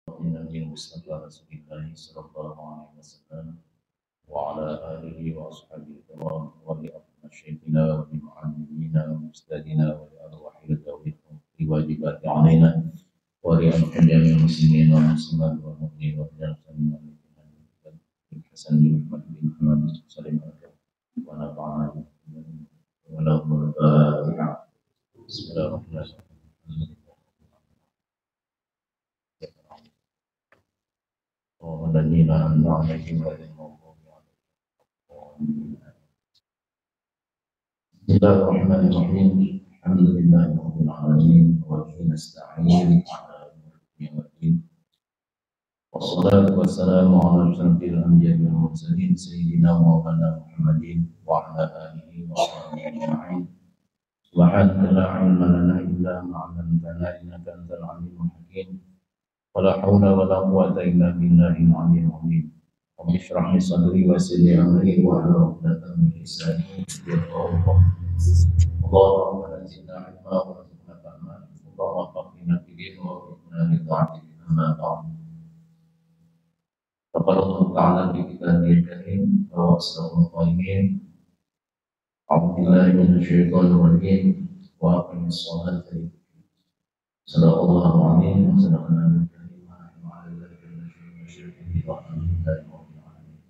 Nabi Mustafa Rasulullah sallallahu alaihi wasallam wa ala alihi wa ashabihi wa li ashabiina wa li mu'allimina wa mustadina wa li arwahil tawhid wa wajibati alaina wa li jami'il muslimin wa muslimat wa mu'minin wa jami'il Hasan bin Muhammad bin Muhammad salim wa nafa'ana wa lahum Bismillahirrahmanirrahim. والذين أنعم عليهم غير المغضوب عليهم. بسم الله الرحمن الرحيم. الحمد لله رب العالمين وبه نستعين على أمور الدين والدين. والصلاة والسلام على أشرف الأنبياء والمرسلين سيدنا مولانا محمد وعلى آله وصحبه أجمعين. سبحانك لا علم لنا إلا ما علمتنا إنك أنت العليم الحكيم. ولا حول ولا قوة إلا بالله العلي العظيم. رب اشرح لي صدري ويسر لي أمري واحلل عقدة من لساني يفقهوا قولي. اللهم زدنا علما وارزقنا فهما. اللهم وفقنا في دين ووفقنا لطاعتك أما بعد. فقال الله تعالى في كتابه الكريم وهو أصدق القائلين أعوذ بالله من الشيطان الرجيم وأقم الصلاة صدق الله العظيم وصدق النبي الكريم وعلى ذلك المشرك لله رب العالمين.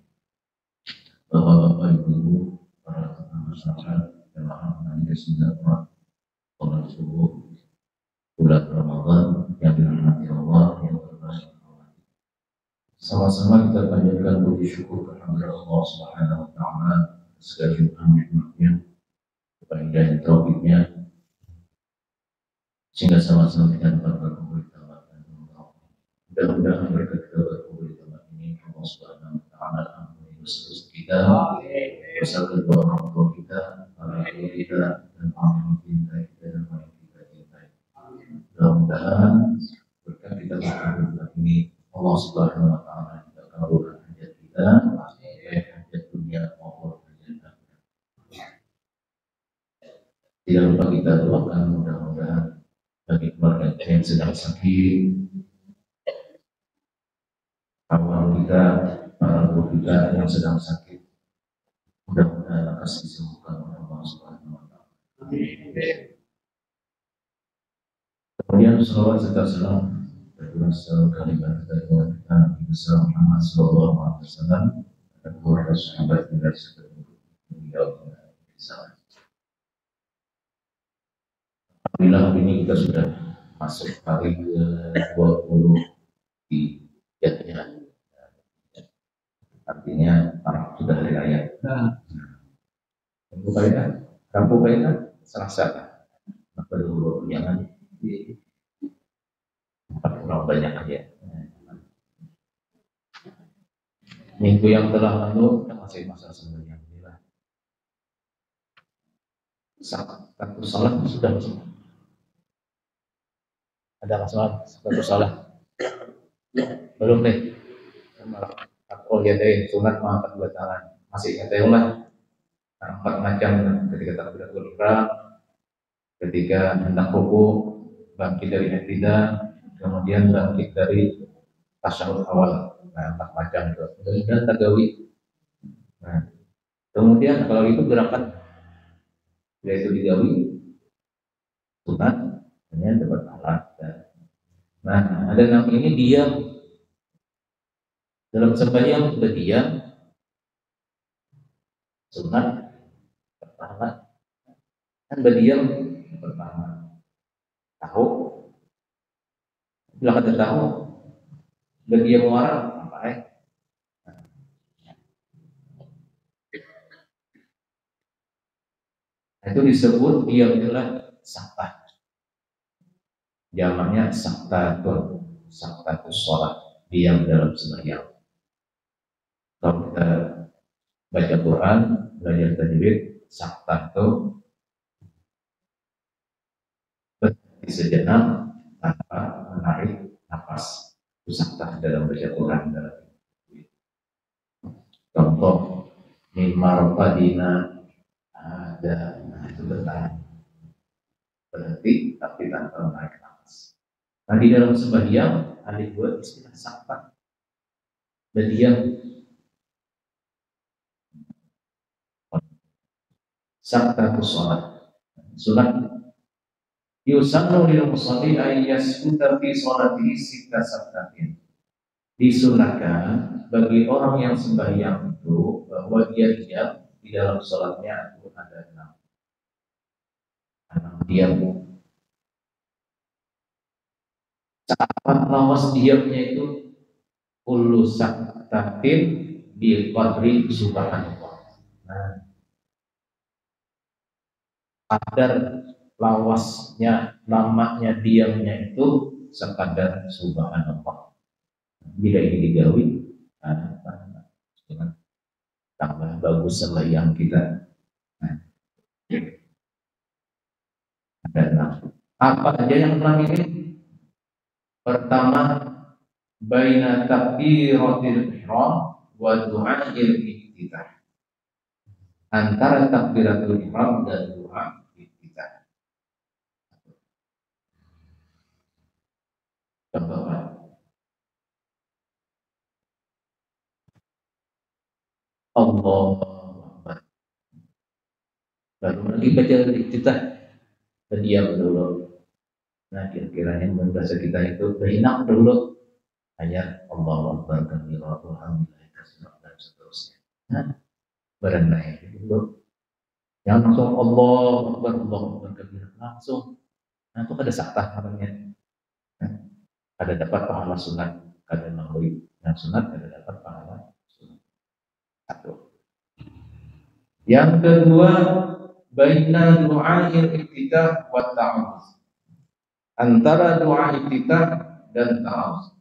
Bapak-bapak, ibu-ibu, para masyarakat jemaah Nahdlatul Sejahtera, sholat subuh bulan Ramadan yang dirahmati Allah yang berbahagia. Sama-sama kita panjatkan puji syukur kepada Allah Subhanahu wa taala segala nikmatnya, kepada taufiknya, sehingga sama-sama kita dapat berkumpul di tempat ini. Mudah-mudahan mereka kita berkumpul di tempat ini Allah Subhanahu wa taala ampuni dosa-dosa kita, dosa kedua orang tua kita, para ibu kita, dan orang cinta kita dan orang kita cintai. Mudah-mudahan berkat kita berkumpul di tempat ini Allah Subhanahu wa taala juga kabulkan hajat kita, baik hajat dunia maupun hajat akhirat. Tidak lupa kita doakan mudah-mudahan bagi keluarga yang sedang sakit, awal kita, para guru kita yang sedang sakit, mudah-mudahan akan disembuhkan oleh Allah Subhanahu wa taala. Kemudian salawat serta salam berasal kalimat dari kita Nabi besar Muhammad sallallahu alaihi wasallam dan keluarga sahabat dan seluruh beliau. Alhamdulillah ini kita sudah masuk hari ke-20 di jadinya. Artinya sudah hari raya. Rabu kaitan Selasa. Maka dulu jangan kurang banyak aja. Minggu yang telah lalu kita masih masa sebenarnya. Satu salat sudah masuk. Ada masalah satu salah belum nih aku lihat deh sunat mengangkat dua tangan masih ketahuilah 4 macam ketika takbiratul ihram, ketika hendak ruku, bangkit dari i'tidal, kemudian bangkit dari tasyahud awal. 4 macam itu kemudian tagawi. Kemudian kalau itu gerakan yaitu digawi sunat hanya dapat alat. Nah, ada nama ini diam. Dalam sembahyang sudah diam, sunat pertama, kan berdiam pertama. Tahu, bila kata tahu, berdiam orang apa ya? Itu disebut diam adalah sakta. Jamaknya saktatus sholat, diam dalam sembahyang. Kalau kita baca Quran, belajar tajwid, sakta itu berhenti sejenak tanpa menarik nafas. Itu sakta dalam baca Quran. Contoh, mimar padina ada, itu bertahan berhenti tapi tanpa menarik nafas. Nah, di dalam sembahyang ada dua istilah sakta dan diam. Sakta itu sholat. Sunat yusannu lil musalli ay yaskuta fi sholatihi sitta saktatin. Disunahkan bagi orang yang sembahyang itu bahwa dia diam di dalam sholatnya itu ada enam diam. Saat lawas diamnya itu kullu saktatin bi qadri subhanallah. Nah, kadar lawasnya, lamanya diamnya itu sekadar subhanallah. Bila ini digawi, dengan tambah bagus sembahyang kita. Nah, ada enam. Apa aja yang enam ini? Pertama, baina takbiratil ihram wa du'ail iftitah. Antara takbiratul ihram dan doa iftitah. Contohnya Allahu Akbar. Baru lagi baca iftitah dan diam dulu. Nah, kira-kira yang bahasa kita itu behinak dulu ayat Allahu Akbar kabira walhamdulillah katsiran dan seterusnya. Nah, berenang dulu. Jangan langsung Allahu Akbar kabira langsung. Nah, itu ada sakta namanya. Nah, ada dapat pahala sunat, ada nambah yang sunat, ada dapat pahala sunat. Satu. Yang kedua, baina du'ail iftitah wa ta'awuz. Antara doa iftitah dan ta'awuz.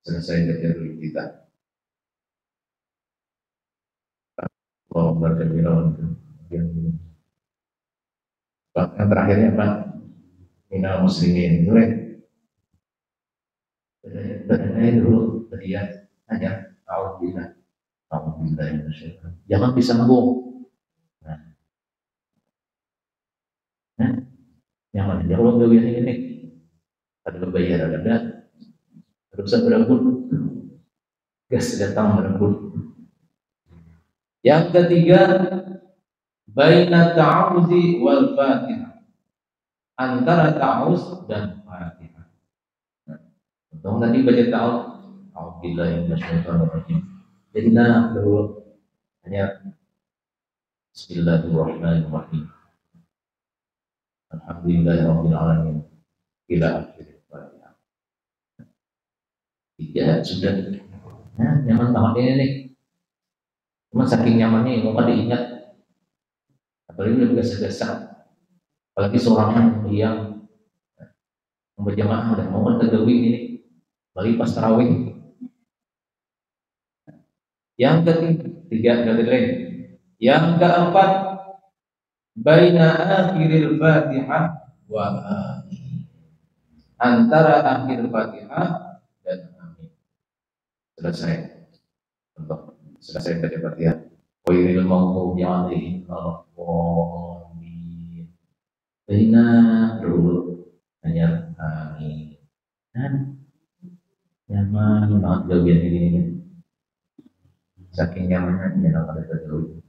Selesai baca dulu iftitah. Allahu Akbar kabira yang terakhirnya apa? Minal muslimin boleh. Berenang dulu berdiam hanya alhamdulillah. Alhamdulillah. Jangan disambung. Nah, nyaman aja kalau gak ini ada bayar ada bisa berebut gas datang berebut. Yang ketiga baina ta'awuzi wal fatihah, antara ta'awuz dan fatihah. Untung tadi baca ta'awuz alhamdulillah yang masyarakat. Jadi nah dulu hanya Bismillahirrahmanirrahim. Alhamdulillahirabbil alamin. Ila akhir. Tiga sudah. Nah, nyaman banget ini nih. Cuma saking nyamannya mau pada ingat. Apalagi udah biasa-biasa. Apalagi seorang yang berjamaah udah mau tergawi ini. Bagi pas tarawih. Yang ketiga, yang keempat, baina akhiril Fatihah wa amin. Antara akhir Fatihah dan amin. Selesai. Selesai baca Fatihah. Wa yuril maghdubi alaihim waladdallin. Baina dulu hanya amin. Dan nyaman banget bagian ini. Saking nyamannya jangan ada terjauh.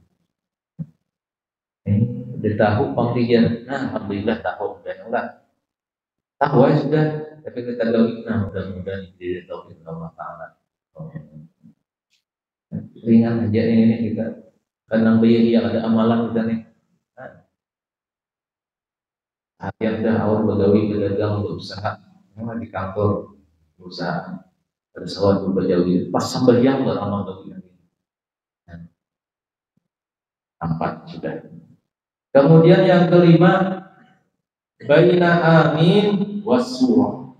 Udah tahu pengertian. Nah, alhamdulillah tahu dan ulah. Tahu aja sudah, tapi kita tahu. Nah, mudah-mudahan diri taufik Allah Taala. Ringan aja ini kita. Karena yang ada amalan kita nih. Yang dah awal begawi berdagang berusaha, memang di kantor berusaha ada sesuatu berjauh pas sembahyang beramal gawi. Empat sudah. Kemudian yang kelima, baina amin was surah,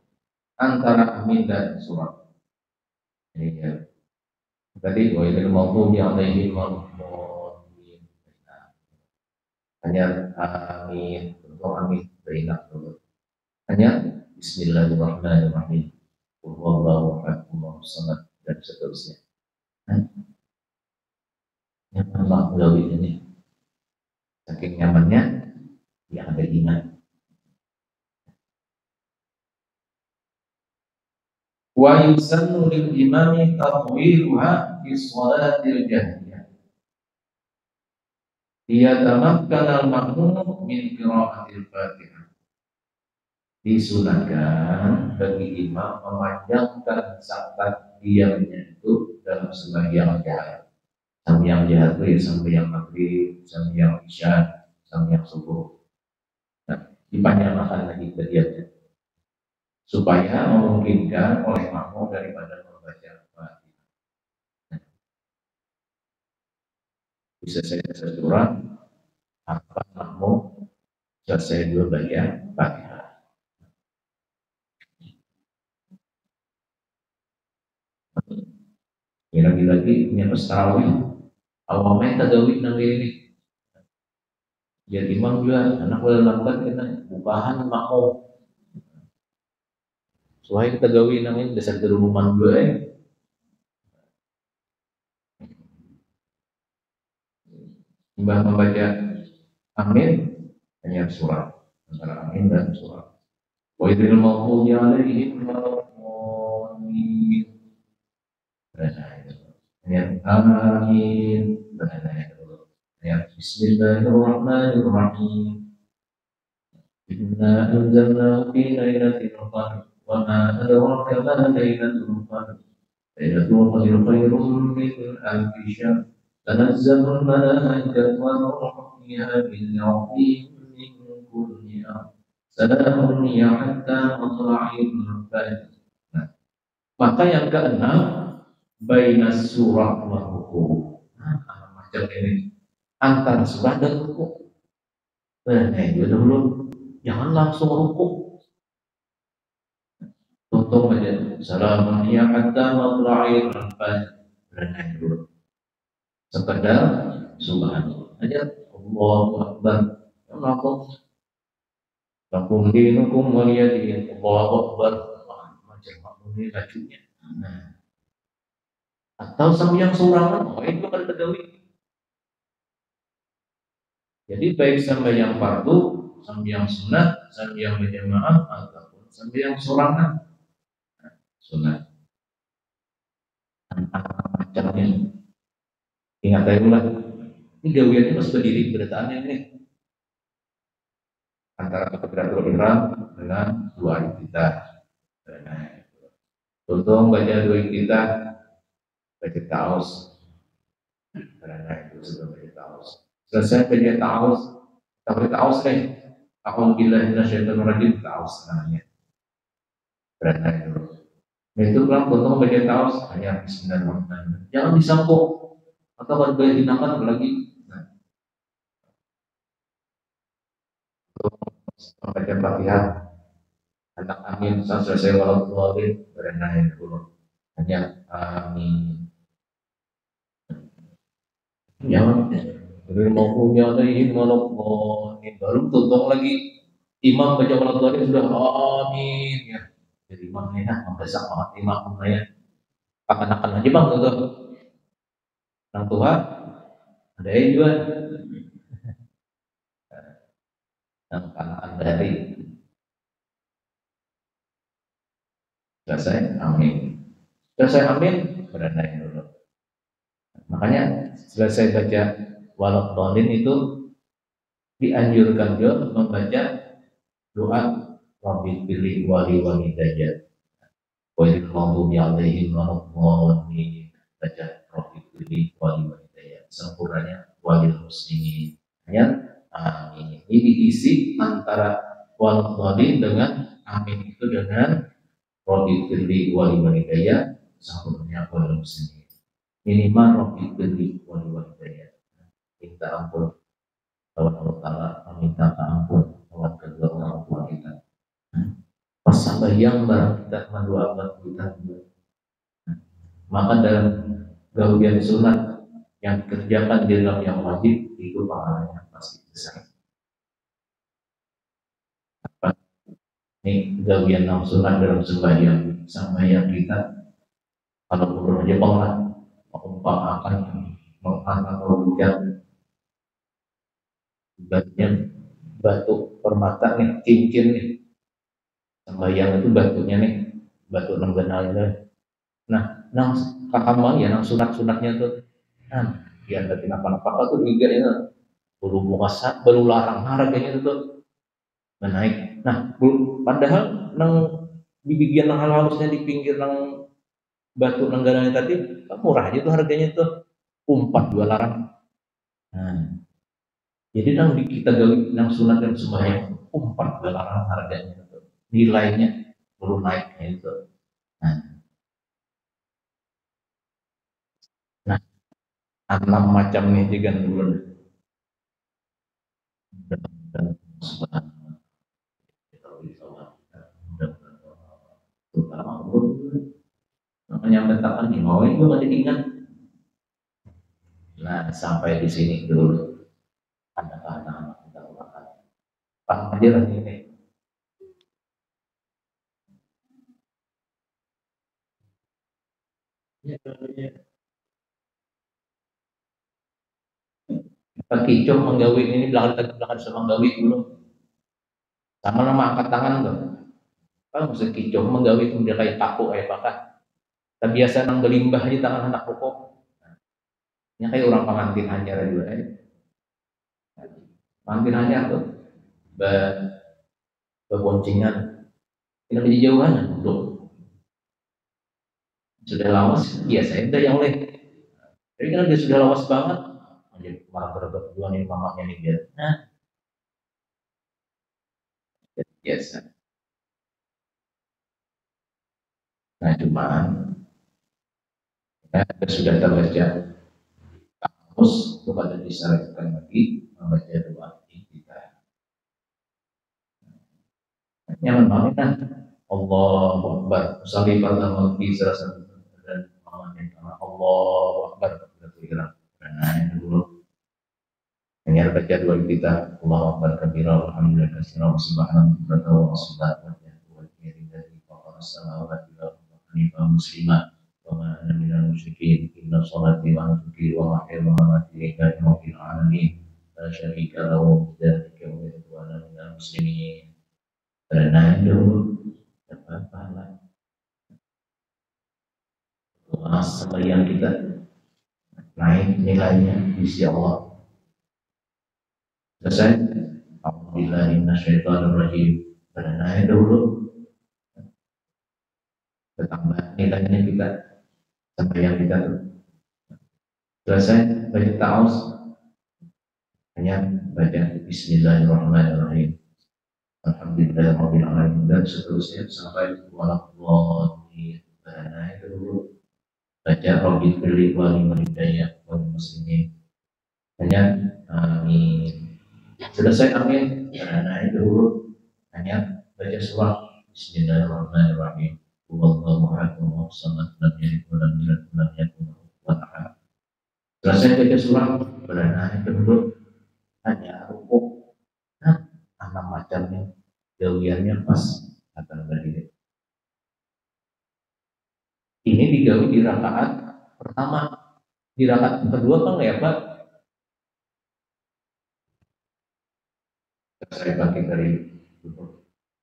antara amin dan surah. Ini ya. Tadi wa ilal maghdubi alaihim waladdallin. Hanya amin, untuk amin baina dulu. Hanya Bismillahirrahmanirrahim. Wallahu ahad, Allahu samad dan seterusnya. Yang Allah gawi ini saking nyamannya yang ada iman. Wa yusannu lil imami tatwiluha fi sholatil jahriyah. Liyatamakkana al-ma'mum min qira'atil Fatihah. Disunahkan bagi imam memanjangkan saat diamnya itu dalam sembahyang jahat. Sembahyang jahat itu ya sembahyang maghrib, sembahyang isya, sembahyang subuh. Nah, dipanjangkan lagi diamnya supaya memungkinkan oleh makmum daripada membaca Fatihah. Bisa saya surah apa makmum selesai dulu baca Fatihah. Lagi-lagi punya tarawih, awalnya tadawih nanti ini. Ya imam juga anak boleh lakukan kita bukahan makmum. Soalnya kita gawi namanya dasar kerumunan juga ya. Mbah membaca amin hanya surah antara amin dan surah. Wa idil maghdubi alaihim waladdallin. Ayat amin. Ayat bismillahirrahmanirrahim. Inna anzalnahu fi lailatul qadr wa ma adraka ma lailatul qadr. Lailatul qadri khairun min alfi syahr. تنزل الملائكة والروح فيها بإذن ربهم من كل أمر سلام هي حتى مطلع الفجر. Maka yang keenam baina surah wa ruku. Macam ini antara surah dan ruku. Nah, itu dulu jangan langsung ruku. Tutup aja. Salamun ya hatta matla'il fajr. Nah, dulu. Sekedar subhanallah aja. Allahu akbar. Lakum dinukum waliyadin. Allahu akbar. Macam makmum ini lajunya. Nah. Atau sambil yang surangan, itu kan terdawih. Jadi baik sambil yang fardu, sambil yang sunat, sambil yang berjamaah, ataupun sambil yang surangan. Nah, sunat. Macamnya. Ingat aja ulah. Ini gawiannya pas berdiri berataannya ini. Antara takbiratul ihram dengan dua kita. Untung baca dua kita baca taus. Karena itu sudah baca taus. Selesai baca taus, tak taus nih. Alhamdulillah minasyaitonir rajim taus namanya. Karena itu pulang untung baca taus hanya bismillahirrahmanirrahim. Jangan disambung atau kalau boleh dinakan lagi. Membaca Fatihah anak amin selesai walaupun berenang dulu hanya amin jangan dari maunya alaihim walaupun baru tutup lagi imam baca walaupun sudah amin ya jadi imam ini membesak banget imam ya akan aja bang tuh orang tua ada juga anak-anak dari selesai amin berenang dulu. Makanya selesai baca waladdallin itu dianjurkan juga membaca doa Rabbil firli wali walidayya wa idil maghdubi alaihim waladdallin. Baca Rabbil firli wali walidayya sempurnanya walil muslimin. Amin. Ini diisi antara waladdallin dengan amin itu dengan Rabbil firli wali walidayya sempurnanya walil muslimin. Minimal Rabbil firli wali walidayya. Minta ampun lawan Allah Ta'ala, meminta ampun lawan kedua orang tua kita. Pas sembahyang barang kita mendoakan kita. Maka dalam gawian sunat yang dikerjakan di dalam yang wajib itu pahalanya pasti besar. Ini gawian yang sunat dalam sembahyang kita kalau perlu aja banget mengumpamakan mengangkat atau hujat bagian batu permata nih, cincin nih. Sembahyang itu batunya nih batu nang genalnya. Nah, nang kakamang ya nang sunat-sunatnya tuh. Nah, biar tadi napa-napa tuh juga ya. Bulu muka baru larang harganya tuh menaik. Nah, padahal nang di bagian nang halusnya di pinggir nang batu nang genalnya tadi murah aja tuh harganya tuh. Umpat dua larang. Nah, jadi nang kita gali nang sunat yang sembahyang umpat dua larang harganya tuh. Nilainya baru naiknya itu. Nah, nah enam macam nih juga dulu. Dan terutama namanya bentakan nih mau itu nggak diingat. Nah sampai di sini dulu ada anak-anak kita makan. Pak aja lah ini. Pak Kicok menggawi ini belakang belakang sama menggawi dulu. Sama nama angkat tangan tuh. Kan maksud Kicok menggawi itu dia kayak kaku kayak apa? Biasa nang gelimbah di tangan anak pokok. Ini kayak orang pengantin hanya juga. Pengantin hanya tuh. Beboncingan. Ini di jauhan duduk. Sudah lawas, biasa itu yang lain. Tapi kan dia sudah lawas banget. Jadi malah berdua nih mamanya nih dia. Nah, biasa. Nah, cuman ya, sudah terbaca terus kepada disarankan lagi membaca doa kita. Yang mana Allahu Akbar. Salli pada bisa dan mengamalkan Allahu Akbar. Nah, yang dulu hanya baca doa kita Allahu Akbar kabira alhamdulillah katsira wa subhanallahi wa sallallahu wa dari faqara samawati wal ardi wa muslimat wa ma ana minal musyrikin inna sholati wa nusuki wa mahyaya wa mamati lillahi rabbil alamin la syarika lahu dzalika wa umirtu wa ana minal muslimin. Karena itu dapat pahala sembahyang kita naik nilainya di sisi Allah. Selesai. Alhamdulillah minasyaitonirrajim. Karena dulu bertambah nilainya kita sampai yang kita selesai baca ta'awuz hanya baca Bismillahirrahmanirrahim. Alhamdulillahirabbil alamin dan seterusnya sampai walaqadhi. Karena itu dulu baca Rabbil firli wal hidayah wal muslimin. Hanya amin. Selesai amin. Karena itu dulu hanya baca surah Bismillahirrahmanirrahim. Wallahu a'lam bishawab. Lam yalid wa lam yulad wa lam yakul lahu kufuwan ahad. Selesai baca surah berana itu dulu hanya rukuk. Nah, enam macamnya gawiannya pas akan berdiri. Ini digawi di rakaat pertama. Di rakaat kedua kan ya Pak? Saya bangkit dari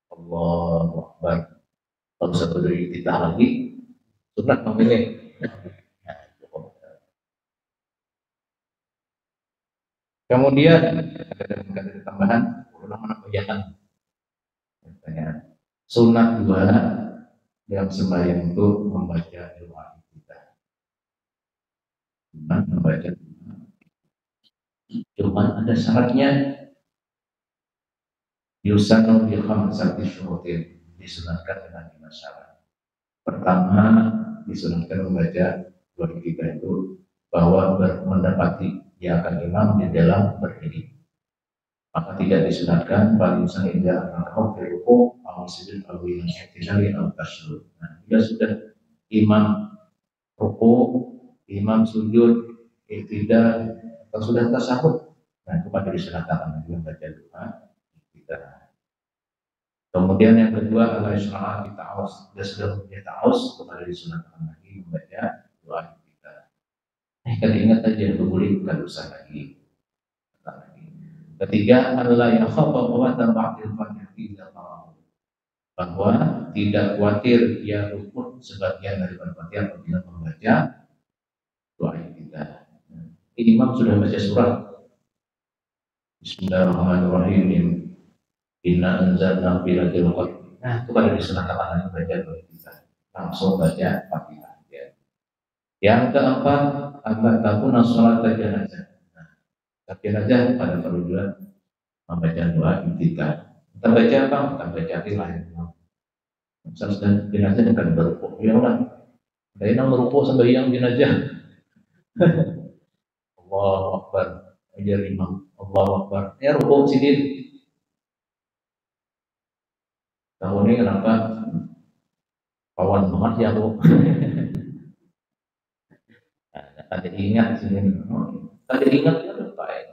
Allahu Akbar. Kalau satu dari kita lagi sunat memilih. Kemudian ada tambahan ulama menambahkan sunat dua dalam sembahyang itu membaca doa kita. Membaca cuman ada syaratnya. Yusanu bi khamsati syurutin, disunatkan dengan 5 syarat. Pertama, disunatkan membaca doa kita itu bahwa mendapati dia akan imam di dalam berdiri. Maka tidak disunatkan paling sehingga engkau beruku atau sujud atau yang tidak atau tasyahud. Nah, jika sudah imam ruku, imam sujud, tidak atau sudah tasyahud, nah itu pada disunatkan membaca doa kita. Kemudian yang kedua adalah isyarat kita aus. Dia sudah membaca aus kepada disunatkan lagi membaca doa kita. Kalau ingat aja boleh bukan dosa lagi. Ketiga adalah yang khabar bahwa tanpa ilfan tidak tahu. bahwa tidak khawatir dia luput sebagian dari Fatihah apabila membaca doa kita. Imam sudah baca surah Bismillahirrahmanirrahim. Inna anzalna fi lailatul qadr. Nah, itu kan disunahkan baca doa kita. Langsung baca Fatihah. Ya. Yang keempat, agar takuna sholat jenazah. Nah, tapi aja pada perlu juga membaca doa kita. Kita baca apa? Kita baca Al-Qur'an. Misalnya jenazah bukan berukuk, ya orang. Dari yang merukuk sembahyang jenazah. Allahu Akbar. Ajar imam. Allahu Akbar. Ya rukuk sidin. Tahun ini kenapa kawan banget ya aku? Ada ingat sini. Ada ingat ya baik.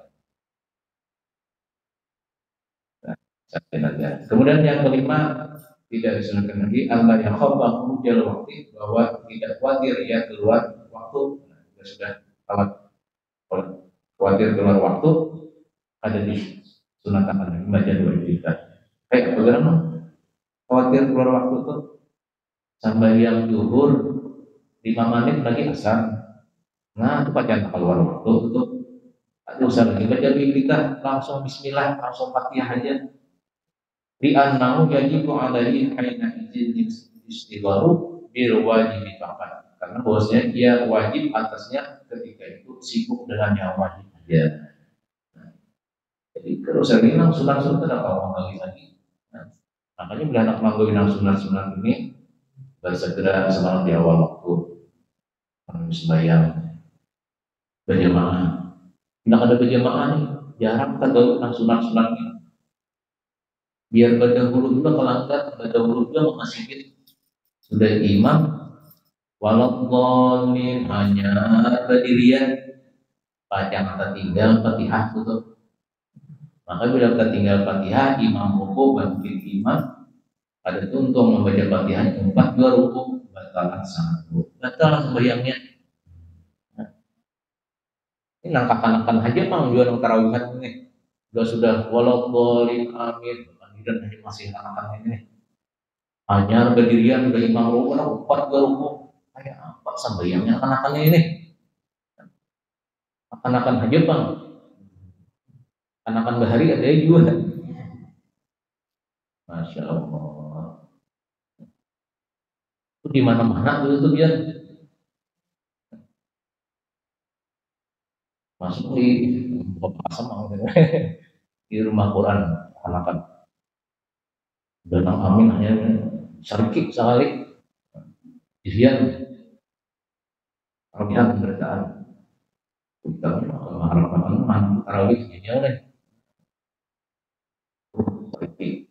Kemudian yang kelima, tidak disunahkan lagi Allah yang khawatir jalan waktu, bahwa tidak khawatir ya keluar waktu. Nah, sudah khawatir keluar waktu, ada di sunatan membaca doa kita. Kayak bagaimana khawatir keluar waktu tuh sampai yang zuhur 5 menit lagi asar. Nah, itu bacaan keluar waktu itu. Ada usah lagi baca kita, langsung Bismillah, langsung Fatihah aja. Di annahu yajibu alaihi haina izin istigharu bil wajib faqat. Karena bahwasanya dia wajib atasnya ketika itu sibuk dengan yang wajib saja. Jadi kalau sering sunat-sunat tidak mau lagi. Nah, makanya bila anak manggawi sunat-sunat ini bersegera semangat di awal waktu sembahyang berjamaah. Tidak ada berjamaah nih, jarang kita gaul sunat-sunat ini. Biar berdahulu juga kelangkat, berdahulu juga mengasihkan sudah imam walaupun hanya berdirian baca kata tinggal Fatihah tutup. Maka bila kita tinggal Fatihah, imam ruku bangkit imam ada tuntung membaca Fatihah 4 2 ruku batalan satu batalan sembahyangnya. Nah, ini nangkakan aja mang juga nang tarawihan ini sudah walaupun amin dan masih anak-anak ini hanya berdirian dari imam ruku 4 2 ruku kayak apa sembahyangnya anak-anaknya ini. Anak-anak aja bang, anak-anak bahari ada juga. Masya Allah. Itu di mana-mana tuh ya. Masuk di sama di rumah Quran anak-anak. Dan amin hanya syariki sekali. Isian Arabian bacaan. Kita harapan anak tarawih ini oleh syariki.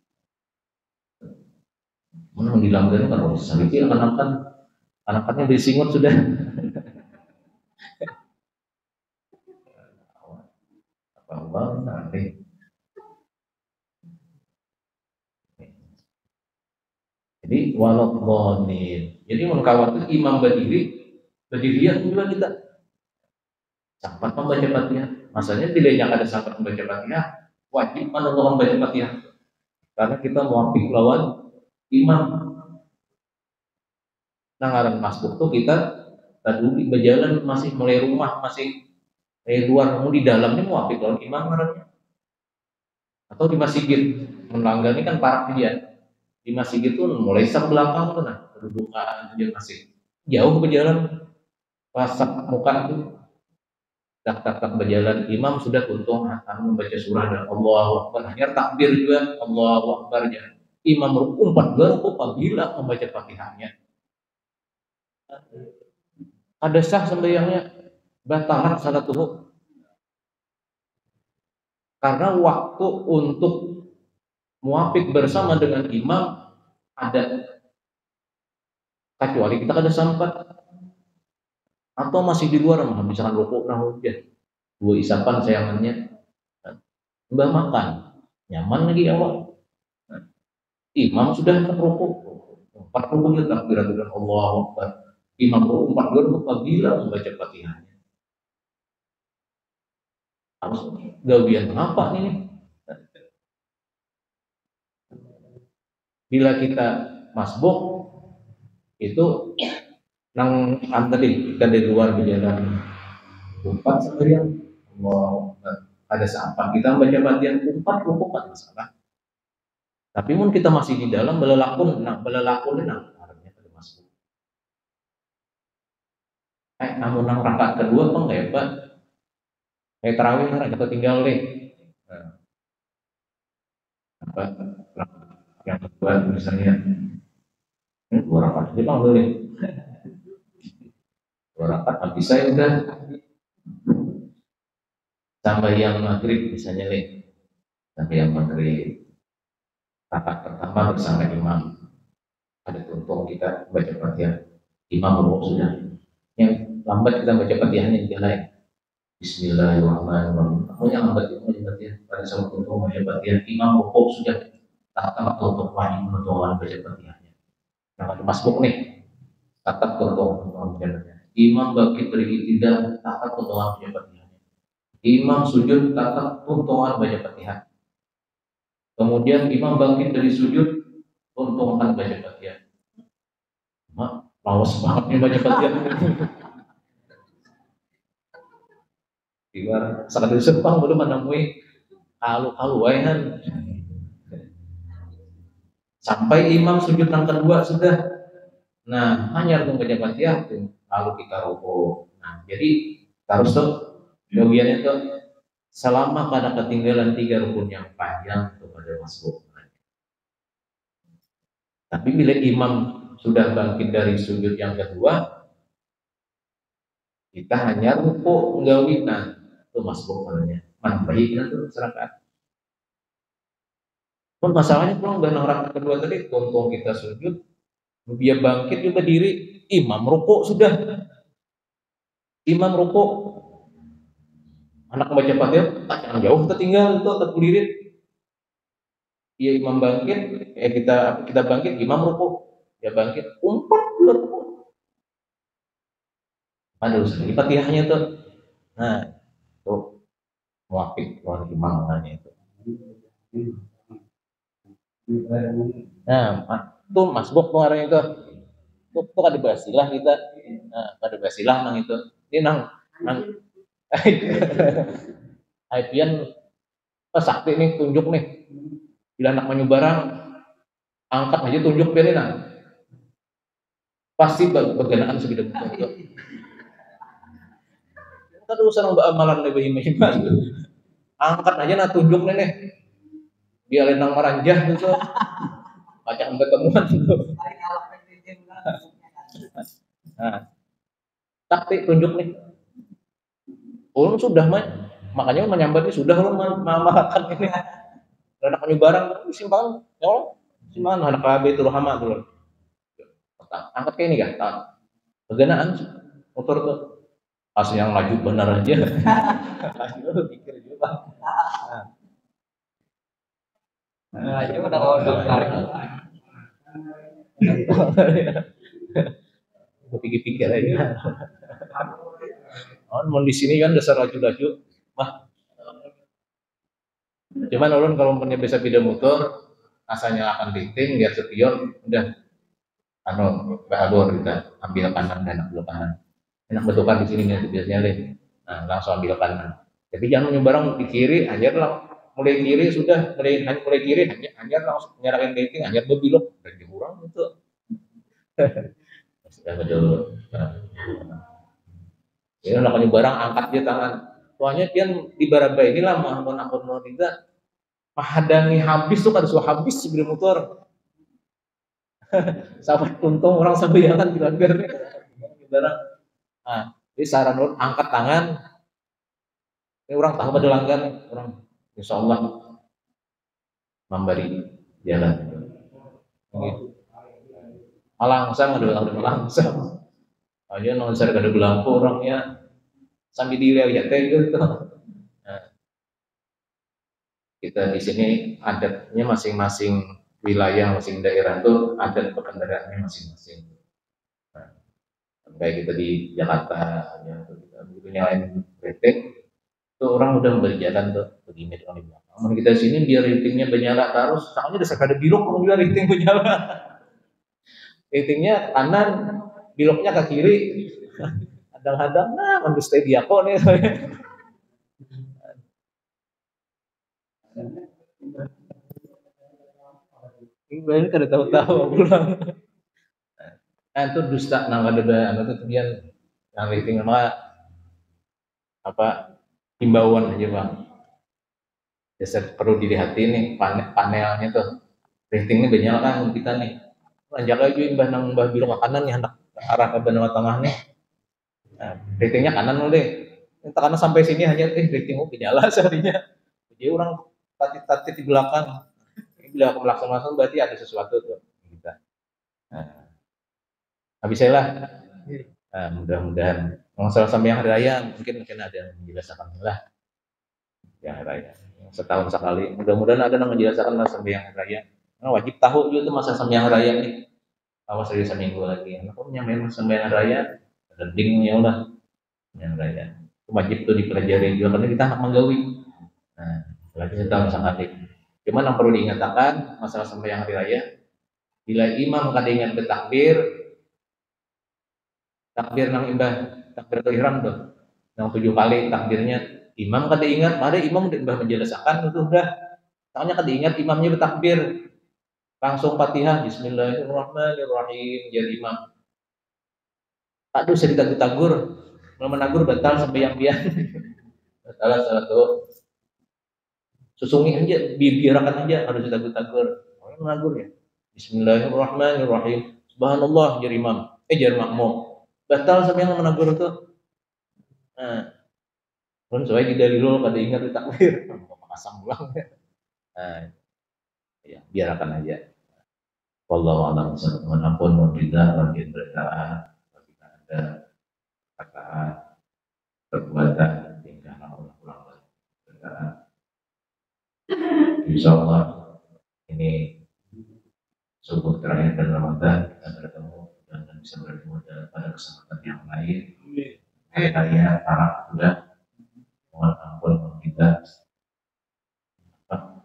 Mana dilanggar kalau syariki anak-anaknya disingut sudah. Apa nanti. Jadi walaupun jadi mengkhawatir imam berdirian juga kita sempat membaca Fatihah. Masalahnya tidak ada sempat membaca Fatihah, wajib menonton membaca Fatihah. Karena kita muafiq lawan imam. Nah, ngaran masbuk tuh kita tadi berjalan masih mulai rumah masih luar, mau di dalamnya muafiq lawan imam ngarannya. Atau di masjid melanggar ini kan parah dia. Di masjid itu mulai sak belakang tuh nah, kedudukan dia masih jauh berjalan pasak muka itu tak berjalan imam sudah untung akan membaca surah dan Allahu Akbar hanya takbir juga Allahu Akbar ya. Imam rukuk 4 ruku apabila membaca Fatihahnya ada sah sembahyangnya batalan salat tubuh karena waktu untuk muafik bersama dengan imam ada kecuali kita kada sempat atau masih di luar misalkan rukuk nah udah dua isapan sayangannya mbah makan nyaman lagi awal imam sudah rukuk 4 ruku dia takbiran dengan Allahu Akbar imam rukuk 4 ruku apabila membaca Fatihahnya harus gawian apa ini Bila kita masbuk itu nang tadi kita di luar berjalan empat sekalian, wow, ada saat kita baca batian empat rukuk masalah. Tapi mun kita masih di dalam belelakun, artinya pada masbuk. Namun nang rakaat kedua pun hebat. Tarawih nang kita tinggal deh. Nah, apa yang kedua misalnya dua rakaat dia bang boleh. Dua rakaat habis saya udah sampai yang maghrib misalnya deh. Sampai yang maghrib rakaat pertama bersama imam. Ada tuntung kita baca Fatihah. Imam rukuk sudah. Yang lambat kita baca Fatihahnya juga lain. Bismillahirrahmanirrahim. Kamu yang lambat itu baca Fatihah. Pada saat tuntung baca Fatihah, imam rukuk sudah. Tatap tuntung wajib tuntungan baca Fatihahnya. Yang ada masbuk nih. Tatap tuntung bacanya. Imam bangkit dari i'tidal, tatap tuntungan baca Fatihahnya. Imam sujud, tatap tuntungan baca Fatihah. Kemudian imam bangkit dari sujud, tuntungan baca Fatihah. Lawas banget nih baca Fatihah. Ibarat sekali sepang belum menemui kalu waihan. Sampai imam sujud yang kedua sudah. Nah, hanya untuk baca Fatihah tuh lalu kita rukuk. Nah, jadi harus tuh bagiannya tuh selama pada ketinggalan 3 rukun yang panjang kepada masbuk. Tapi bila imam sudah bangkit dari sujud yang kedua, kita hanya rukuk nggawinan itu masbuk namanya. Man baiknya tuh serakaat. Pun masalahnya pulang dan rakaat kedua tadi, tuntung kita sujud, dia bangkit juga diri, imam rukuk sudah. Imam rukuk, anak membaca Fatihah, tak jauh tertinggal itu terkulirit. Dia imam bangkit, kita bangkit, imam rukuk, dia bangkit, umpat rukuk. Aduh, di Fatihahnya tuh, nah, tuh muafik tuan imam namanya itu. Nah, tuh masbuk pengarangnya itu. Tuh kada basilah kita. Nah, kada basilah nang itu. Ini nang Aipian sakti nih tunjuk nih. Bila anak menyu barang angkat aja tunjuk pilih nah. Pasti berganaan segitu itu. Kita tuh serang amalan lebih iman. Angkat aja nah tunjuk nih. Dia lenang meranjah gitu. Pacak ketemuan gitu. Nah, sakti tunjuk nih. Ulun sudah makanya menyambatnya sudah ulun makan ini. Anak menyu barang simpangan, ya Allah, simpangan anak KB itu hama dulu. Angkat kayak ini kan, keganaan motor tuh. Pas yang laju benar aja. Lu pikir juga. Nah, itu udah untuk tarik. Gue pikir-pikir aja. Oh, mau di sini kan dasar laju-laju, mah. Cuman ulun kalau punya bisa pindah motor, asalnya akan liting, biar sepion, udah. Bahadur kita ambil kanan dan ambil kanan. Enak betukan di sini nih biasanya deh. Nah, langsung ambil kanan. Tapi jangan menyebarang di kiri, anjir lah. Mulai kiri sudah, mulai kiri, anjir langsung nyerahin liting, anjir berbelok dan dikurang itu. Sudah betul. Ini nak barang angkat dia tangan. Soalnya dia di baraba ini lah ampun tidak menghadangi habis tuh kan sudah habis sebelum motor. Sampai untung orang sambayangan dilanggar nih. Barang. Nah, jadi saran ulun angkat tangan. Ini orang tahu pada langgar nih, orang insya Allah memberi jalan. Gitu. Malangsang ada malangsang. Aja nonser kada lampu orangnya sambil dilihat gitu. Nah, kita di sini adatnya masing-masing wilayah, masing daerah tuh adat perkendaraannya masing-masing. Nah, kayak kita di Jakarta, ya, kita lain rating, Tuh orang udah berjalan tuh begini orang di belakang. Namun kita sini biar ratingnya bernyala terus, soalnya udah sekali bilok kalau biar rating bernyala. Ratingnya kanan, biloknya ke kiri. Kadang-kadang nah mandu stay dia kok nih. Ini kada tahu-tahu pulang. Nah itu dusta nang ada anu tuh kemudian yang rating mah apa himbauan aja bang. Biasa perlu dilihat nih panelnya tuh ratingnya bernyala kan kita nih. Lanjak aja imbah nang mbah bilok ke kanan nih hendak arah ke benua tengah nih. Nah, ratingnya kanan deh. Karena sampai sini hanya ratingmu bernyala seharinya. Jadi orang tatit di belakang. Bila aku melaksanakan berarti ada sesuatu tuh kita. Nah, habis saya lah. Nah, mudah-mudahan masalah sampai yang hari raya mungkin ada yang menjelaskan lah yang hari raya setahun sekali. Mudah-mudahan ada yang menjelaskan lah sampai yang hari raya. Nah, wajib tahu juga tuh masa sampai yang hari raya nih. Awas saja seminggu lagi. Nah, kalau nyampe sampai yang hari raya, ada dingnya lah yang raya. Itu wajib tuh dipelajari juga karena kita anak menggawi. Nah, lagi setahun sekali. Cuman yang perlu diingatkan masalah sampai yang hari raya, bila imam kada ingat bertakbir, takbir nang imbah takbiratul ihram tuh, yang 7 kali takbirnya, imam kada ingat, mari imam udah menjelaskan itu udah, soalnya kada ingat imamnya bertakbir, langsung Fatihah, Bismillahirrahmanirrahim, jadi imam. Aduh sedikit tagur, menagur batal sampai yang biar, batal salah tuh. Susungi aja, biarkan aja harus tagur-tagur. Orang menagur ya. Bismillahirrahmanirrahim. Subhanallah jadi imam. Jadi makmum. Batal sampai yang menagur itu. Nah, pun soalnya di dalilul pada ingat di takbir. Pasang ulang ya. Nah, ya biarkan aja. Wallahu a'lam bishawab. Manapun memberikan bagi berkata bagi ada kata perbuatan tingkah laku berkata. Insya Allah ini subuh terakhir dan Ramadan kita bertemu dan bisa bertemu pada kesempatan yang lain. Saya harap sudah mohon ampun kita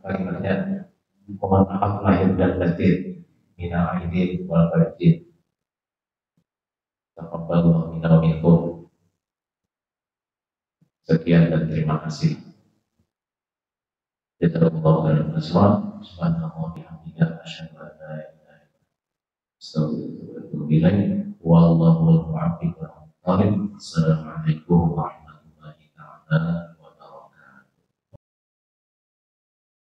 kalimatnya mohon maaf lahir dan batin minal aidin wal faizin. Taqabbalallahu minna wa minkum. Sekian dan terima kasih. Jazakallahu khairan asma. Subhanallahi wa bihamdihi asyhadu an la ilaha illa anta astaghfiruka wa atubu ilaik. Wallahu muwaffiq. Assalamualaikum warahmatullahi wabarakatuh.